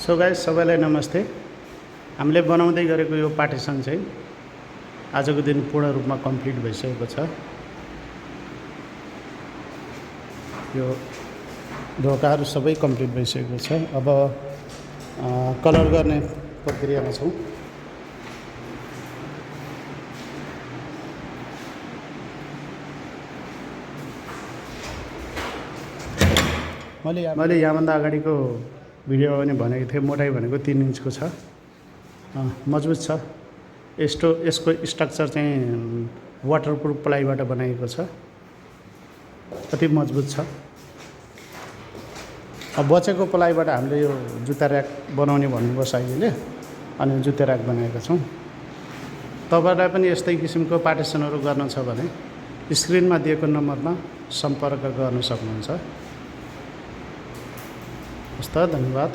So guys सबैलाई नमस्ते। हामीले बनाउँदै गरेको यो पार्टिसन चाहिँ आजको दिन पूर्ण रूपमा कम्प्लिट भइसकेको छ। यो ढोकाहरू सबै कम्प्लिट भइसकेको छ। अब कलर गर्ने प्रक्रियामा छौँ। मैले यहाँभन्दा अगाडिको भिडियोमा पनि भनेको थिएँ, मोटाइ भनेको 3 इन्चको छ, मजबुत छ। यसको स्ट्रक्चर चाहिँ वाटरप्रुफ प्लाईबाट बनाइएको छ, अति मजबुत छ। अब बचेको प्लाईबाट हामीले यो जुत्ता र्याक बनाउने भन्नुभयो साइजले, अनि जुत्ता र्याक बनाएका छौँ। तपाईँलाई पनि यस्तै किसिमको पार्टिसनहरू गर्न छ भने स्क्रिनमा दिएको नम्बरमा सम्पर्क गर्न सक्नुहुन्छ। हस्त, धन्यवाद।